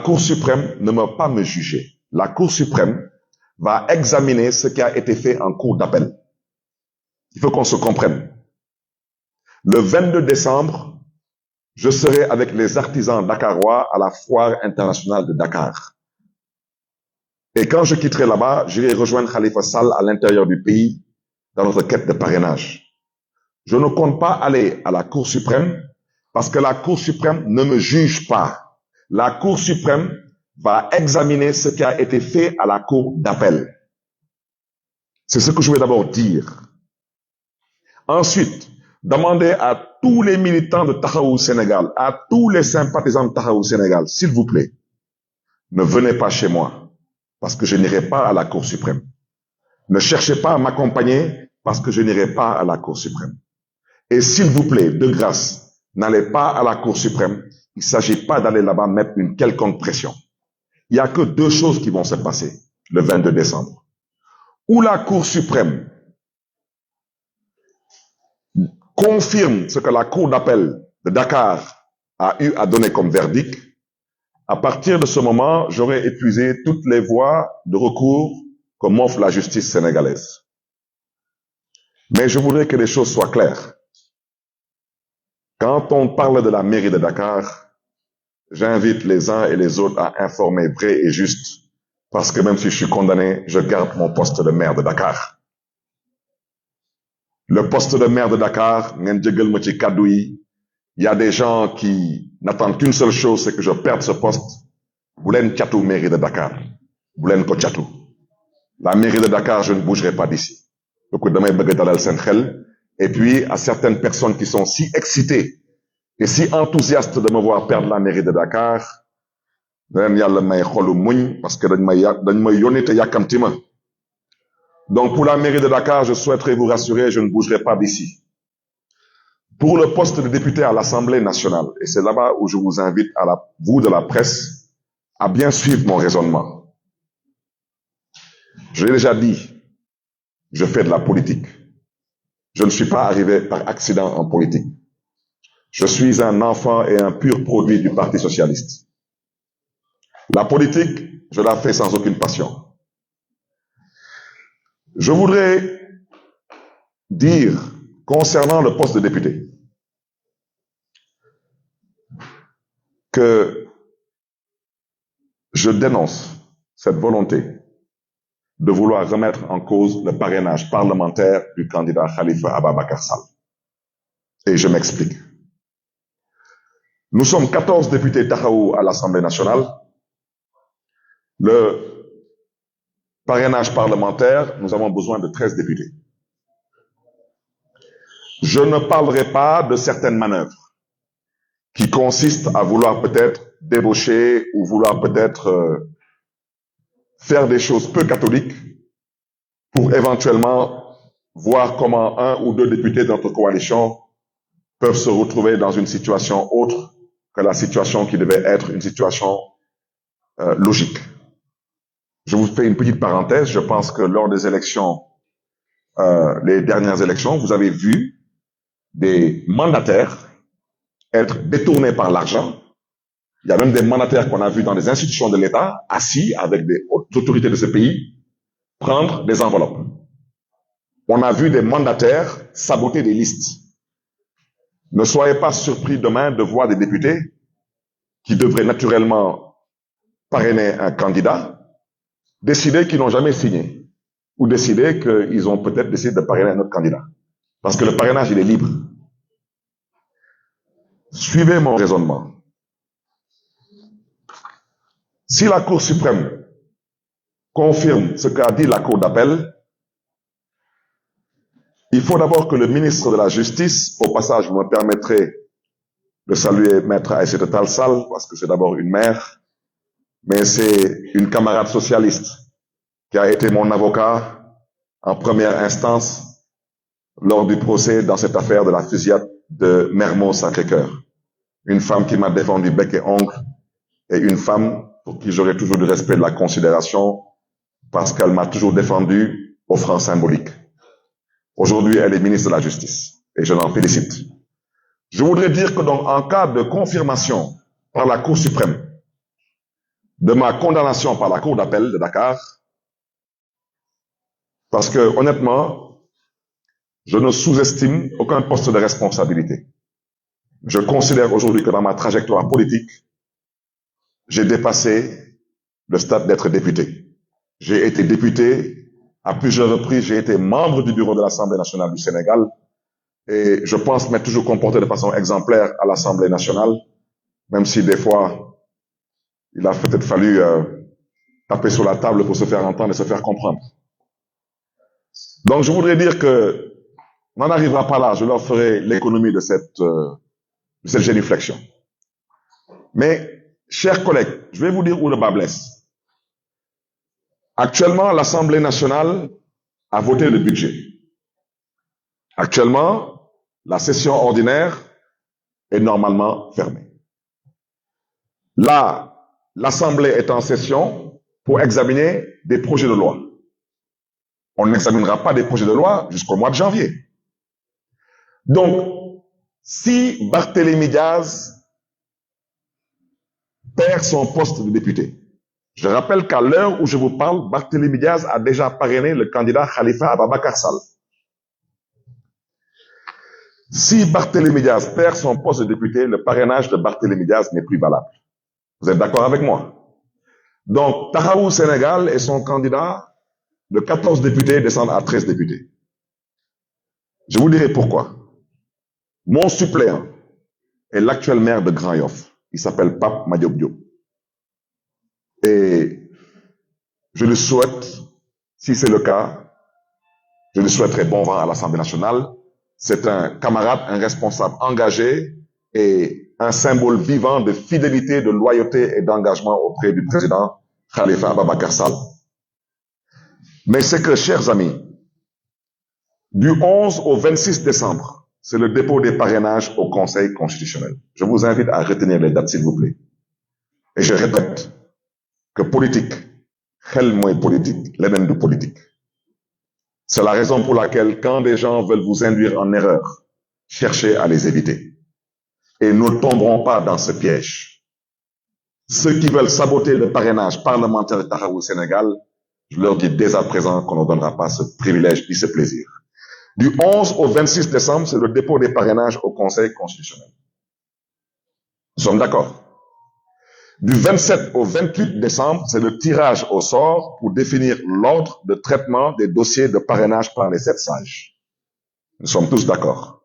Cour suprême ne va pas me juger. La Cour suprême va examiner ce qui a été fait en cour d'appel. Il faut qu'on se comprenne. Le 22 décembre, je serai avec les artisans dakarois à la foire internationale de Dakar. Et quand je quitterai là-bas, j'irai rejoindre Khalifa Sall à l'intérieur du pays dans notre quête de parrainage. Je ne compte pas aller à la Cour suprême parce que la Cour suprême ne me juge pas. La Cour suprême va examiner ce qui a été fait à la Cour d'appel. C'est ce que je vais d'abord dire. Ensuite, demander à tous les militants de Taxawu Sénégal, à tous les sympathisants de Taxawu Sénégal, s'il vous plaît, ne venez pas chez moi parce que je n'irai pas à la Cour suprême. Ne cherchez pas à m'accompagner parce que je n'irai pas à la Cour suprême. Et s'il vous plaît, de grâce, n'allez pas à la Cour suprême. Il ne s'agit pas d'aller là-bas mettre une quelconque pression. Il n'y a que deux choses qui vont se passer le 22 décembre. Ou la Cour suprême confirme ce que la Cour d'appel de Dakar a eu à donner comme verdict. À partir de ce moment, j'aurai épuisé toutes les voies de recours que m'offre la justice sénégalaise. Mais je voudrais que les choses soient claires. Quand on parle de la mairie de Dakar, j'invite les uns et les autres à informer vrai et juste, parce que même si je suis condamné, je garde mon poste de maire de Dakar. Le poste de maire de Dakar, il y a des gens qui n'attendent qu'une seule chose, c'est que je perde ce poste. Boulen Tchatou, mairie de Dakar. Boulen Ko Tchatou. La mairie de Dakar, je ne bougerai pas d'ici. Et puis, à certaines personnes qui sont si excitées et si enthousiastes de me voir perdre la mairie de Dakar, parce que donc, pour la mairie de Dakar, je souhaiterais vous rassurer, je ne bougerai pas d'ici. Pour le poste de député à l'Assemblée nationale, et c'est là-bas où je vous invite, vous de la presse, à bien suivre mon raisonnement. Je l'ai déjà dit, je fais de la politique. Je ne suis pas arrivé par accident en politique. Je suis un enfant et un pur produit du Parti socialiste. La politique, je la fais sans aucune passion. Je voudrais dire, concernant le poste de député, que je dénonce cette volonté de vouloir remettre en cause le parrainage parlementaire du candidat Khalifa Ababakar Sall. Et je m'explique. Nous sommes 14 députés Taxawu à l'Assemblée nationale. Le parrainage parlementaire, nous avons besoin de 13 députés. Je ne parlerai pas de certaines manœuvres qui consistent à vouloir peut-être débaucher ou vouloir peut-être faire des choses peu catholiques pour éventuellement voir comment un ou deux députés de notre coalition peuvent se retrouver dans une situation autre que la situation qui devait être une situation logique. Je vous fais une petite parenthèse. Je pense que lors des élections, les dernières élections, vous avez vu des mandataires être détournés par l'argent. Il y a même des mandataires qu'on a vus dans les institutions de l'État, assis avec des hautes autorités de ce pays, prendre des enveloppes. On a vu des mandataires saboter des listes. Ne soyez pas surpris demain de voir des députés qui devraient naturellement parrainer un candidat, décider qu'ils n'ont jamais signé, ou décider qu'ils ont peut-être décidé de parrainer un autre candidat. Parce que le parrainage, il est libre. Suivez mon raisonnement. Si la Cour suprême confirme ce qu'a dit la Cour d'appel, il faut d'abord que le ministre de la Justice, au passage, vous me permettrez de saluer Maître Aïssata Tall Sall, parce que c'est d'abord une mère, mais c'est une camarade socialiste qui a été mon avocat en première instance lors du procès dans cette affaire de la fusillade de Mermoz-Sacré-Cœur. Une femme qui m'a défendu bec et ongle et une femme pour qui j'aurai toujours du respect et de la considération parce qu'elle m'a toujours défendu au franc symbolique. Aujourd'hui, elle est ministre de la Justice et je l'en félicite. Je voudrais dire que donc, en cas de confirmation par la Cour suprême de ma condamnation par la Cour d'appel de Dakar, parce que, honnêtement, je ne sous-estime aucun poste de responsabilité. Je considère aujourd'hui que dans ma trajectoire politique, j'ai dépassé le stade d'être député. J'ai été député à plusieurs reprises, j'ai été membre du bureau de l'Assemblée nationale du Sénégal et je pense m'être toujours comporté de façon exemplaire à l'Assemblée nationale, même si des fois, il a peut-être fallu taper sur la table pour se faire entendre et se faire comprendre. Donc je voudrais dire que on n'en arrivera pas là, je leur ferai l'économie de cette génuflexion. Mais, chers collègues, je vais vous dire où le bas blesse. Actuellement, l'Assemblée nationale a voté le budget. Actuellement, la session ordinaire est normalement fermée. Là, l'Assemblée est en session pour examiner des projets de loi. On n'examinera pas des projets de loi jusqu'au mois de janvier. Donc, si Barthélémy Diaz perd son poste de député, je rappelle qu'à l'heure où je vous parle, Barthélémy Diaz a déjà parrainé le candidat Khalifa Ababacar Sall. Si Barthélémy Diaz perd son poste de député, le parrainage de Barthélémy Diaz n'est plus valable. Vous êtes d'accord avec moi? Donc, Tahaou Sénégal et son candidat de 14 députés descendent à 13 députés. Je vous dirai pourquoi. Mon suppléant est l'actuel maire de Grand Yoff. Il s'appelle Pape Madiop Diop. Et je lui souhaite, si c'est le cas, je lui souhaiterai bon vent à l'Assemblée nationale. C'est un camarade, un responsable engagé et un symbole vivant de fidélité, de loyauté et d'engagement auprès du président Khalifa Ababacar Sall. Mais c'est que, chers amis, du 11 au 26 décembre, c'est le dépôt des parrainages au Conseil constitutionnel. Je vous invite à retenir les dates, s'il vous plaît. Et je répète que politique, xel mooy politique, leneen du politique. C'est la raison pour laquelle, quand des gens veulent vous induire en erreur, cherchez à les éviter. Et nous ne tomberons pas dans ce piège. Ceux qui veulent saboter le parrainage parlementaire de Tahaou au Sénégal, je leur dis dès à présent qu'on ne donnera pas ce privilège ni ce plaisir. Du 11 au 26 décembre, c'est le dépôt des parrainages au Conseil constitutionnel. Nous sommes d'accord? Du 27 au 28 décembre, c'est le tirage au sort pour définir l'ordre de traitement des dossiers de parrainage par les 7 sages. Nous sommes tous d'accord.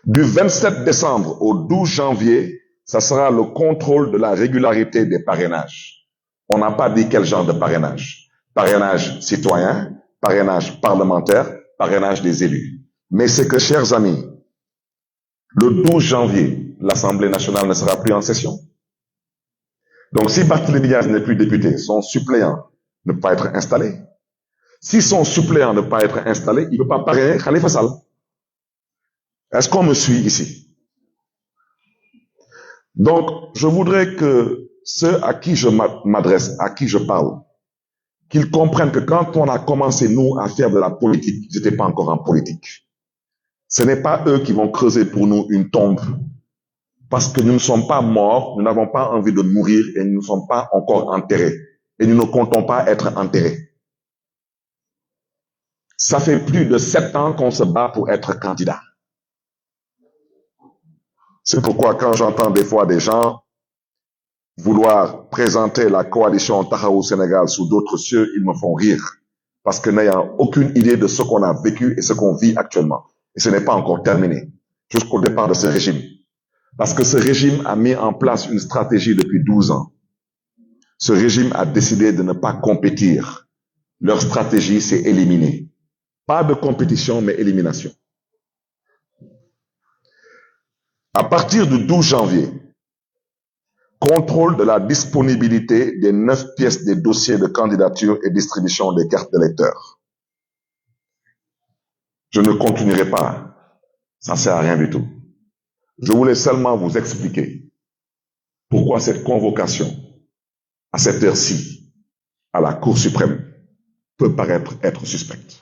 Du 27 décembre au 12 janvier, ça sera le contrôle de la régularité des parrainages. On n'a pas dit quel genre de parrainage. Parrainage citoyen, parrainage parlementaire, parrainage des élus. Mais c'est que, chers amis, le 12 janvier, l'Assemblée nationale ne sera plus en session. Donc, si Barthélémy Diaz n'est plus député, son suppléant ne peut pas être installé. Si son suppléant ne peut pas être installé, il ne peut pas parrainer Khalifa Sall. Est-ce qu'on me suit ici? Donc, je voudrais que ceux à qui je m'adresse, à qui je parle, qu'ils comprennent que quand on a commencé, nous, à faire de la politique, ils n'étaient pas encore en politique. Ce n'est pas eux qui vont creuser pour nous une tombe. Parce que nous ne sommes pas morts, nous n'avons pas envie de mourir et nous ne sommes pas encore enterrés. Et nous ne comptons pas être enterrés. Ça fait plus de 7 ans qu'on se bat pour être candidat. C'est pourquoi quand j'entends des fois des gens vouloir présenter la coalition Tahaou Sénégal sous d'autres cieux, ils me font rire. Parce que n'ayant aucune idée de ce qu'on a vécu et ce qu'on vit actuellement. Et ce n'est pas encore terminé. Jusqu'au départ de ce régime. Parce que ce régime a mis en place une stratégie depuis 12 ans. Ce régime a décidé de ne pas compétir. Leur stratégie, c'est éliminer. Pas de compétition, mais élimination. À partir du 12 janvier, contrôle de la disponibilité des 9 pièces des dossiers de candidature et distribution des cartes d'électeurs. Je ne continuerai pas. Ça ne sert à rien du tout. Je voulais seulement vous expliquer pourquoi cette convocation, à cette heure-ci, à la Cour suprême, peut paraître être suspecte.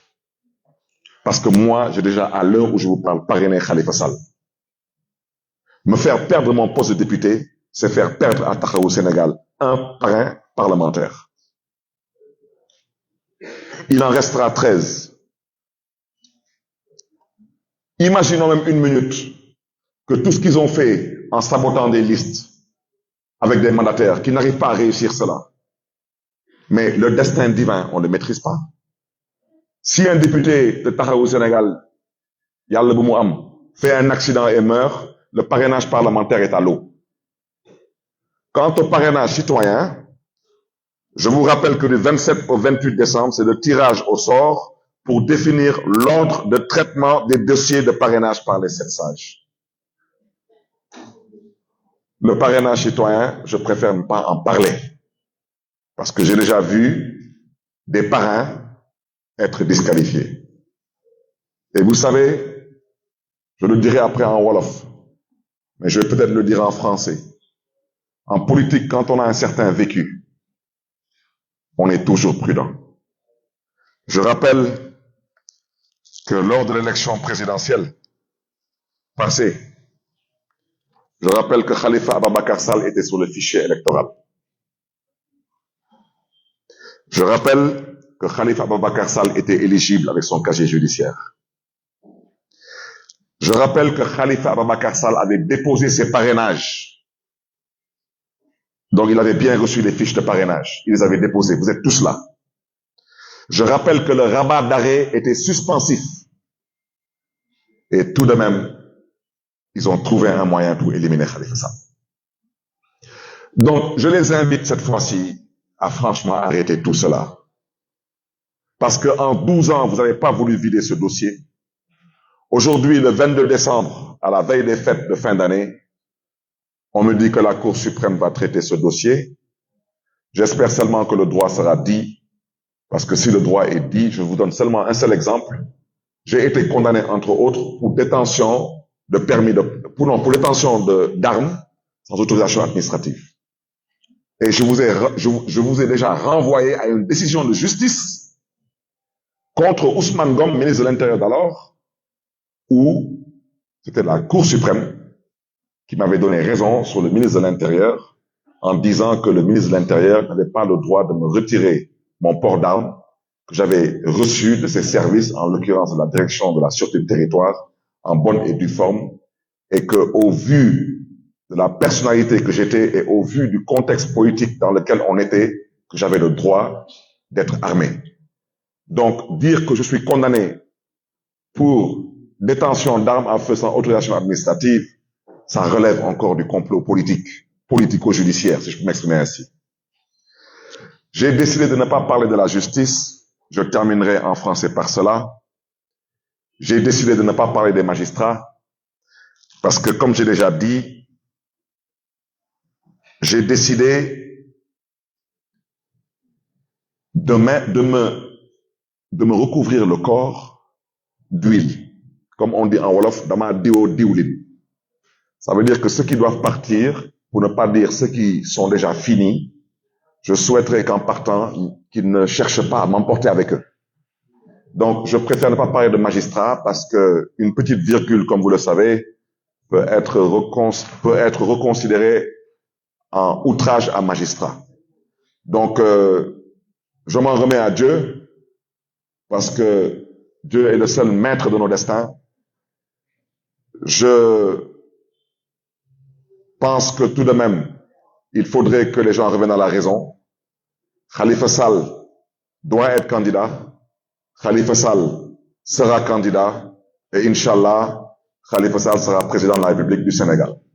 Parce que moi, j'ai déjà, à l'heure où je vous parle, parrainé Khalifa Sall. Me faire perdre mon poste de député, c'est faire perdre à Tahaou Sénégal un parrain parlementaire. Il en restera 13. Imaginons même une minute que tout ce qu'ils ont fait en sabotant des listes avec des mandataires qui n'arrivent pas à réussir cela. Mais le destin divin, on ne le maîtrise pas. Si un député de Taxawu Sénégal, Yalla bu mu am, fait un accident et meurt, le parrainage parlementaire est à l'eau. Quant au parrainage citoyen, je vous rappelle que du 27 au 28 décembre, c'est le tirage au sort pour définir l'ordre de traitement des dossiers de parrainage par les 7 sages. Le parrainage citoyen, je préfère ne pas en parler, parce que j'ai déjà vu des parrains être disqualifiés. Et vous savez, je le dirai après en Wolof, mais je vais peut-être le dire en français. En politique, quand on a un certain vécu, on est toujours prudent. Je rappelle que lors de l'élection présidentielle passée, je rappelle que Khalifa Ababakar Sall était sur le fichier électoral. Je rappelle que Khalifa Ababakar Sall était éligible avec son casier judiciaire. Je rappelle que Khalifa Ababakar Sall avait déposé ses parrainages. Donc il avait bien reçu les fiches de parrainage. Il les avait déposées. Vous êtes tous là. Je rappelle que le rabat d'arrêt était suspensif. Et tout de même, ils ont trouvé un moyen pour éliminer Khalifa Sall. Donc, je les invite cette fois-ci à franchement arrêter tout cela. Parce qu'en 12 ans, vous n'avez pas voulu vider ce dossier. Aujourd'hui, le 22 décembre, à la veille des fêtes de fin d'année, on me dit que la Cour suprême va traiter ce dossier. J'espère seulement que le droit sera dit. Parce que si le droit est dit, je vous donne seulement un seul exemple. J'ai été condamné, entre autres, pour détention de permis pour détention d'armes sans autorisation administrative. Et je vous ai déjà renvoyé à une décision de justice contre Ousmane Ngom, ministre de l'Intérieur d'alors, où c'était la Cour suprême qui m'avait donné raison sur le ministre de l'Intérieur en disant que le ministre de l'Intérieur n'avait pas le droit de me retirer mon port d'armes que j'avais reçu de ses services, en l'occurrence de la direction de la sûreté du territoire, en bonne et due forme, et que, au vu de la personnalité que j'étais et au vu du contexte politique dans lequel on était, que j'avais le droit d'être armé. Donc, dire que je suis condamné pour détention d'armes à feu sans autorisation administrative, ça relève encore du complot politique, politico-judiciaire, si je peux m'exprimer ainsi. J'ai décidé de ne pas parler de la justice. Je terminerai en français par cela. J'ai décidé de ne pas parler des magistrats parce que, comme j'ai déjà dit, j'ai décidé de me recouvrir le corps d'huile. Comme on dit en Wolof, dama diwo diwlin. Ça veut dire que ceux qui doivent partir, pour ne pas dire ceux qui sont déjà finis, je souhaiterais qu'en partant, qu'ils ne cherchent pas à m'emporter avec eux. Donc, je préfère ne pas parler de magistrat parce que une petite virgule, comme vous le savez, peut être reconsidérée en outrage à magistrat. Donc, je m'en remets à Dieu parce que Dieu est le seul maître de nos destins. Je pense que tout de même, il faudrait que les gens reviennent à la raison. Khalifa Sall doit être candidat. Khalifa Sall sera candidat. Et Inch'Allah, Khalifa Sall sera président de la République du Sénégal.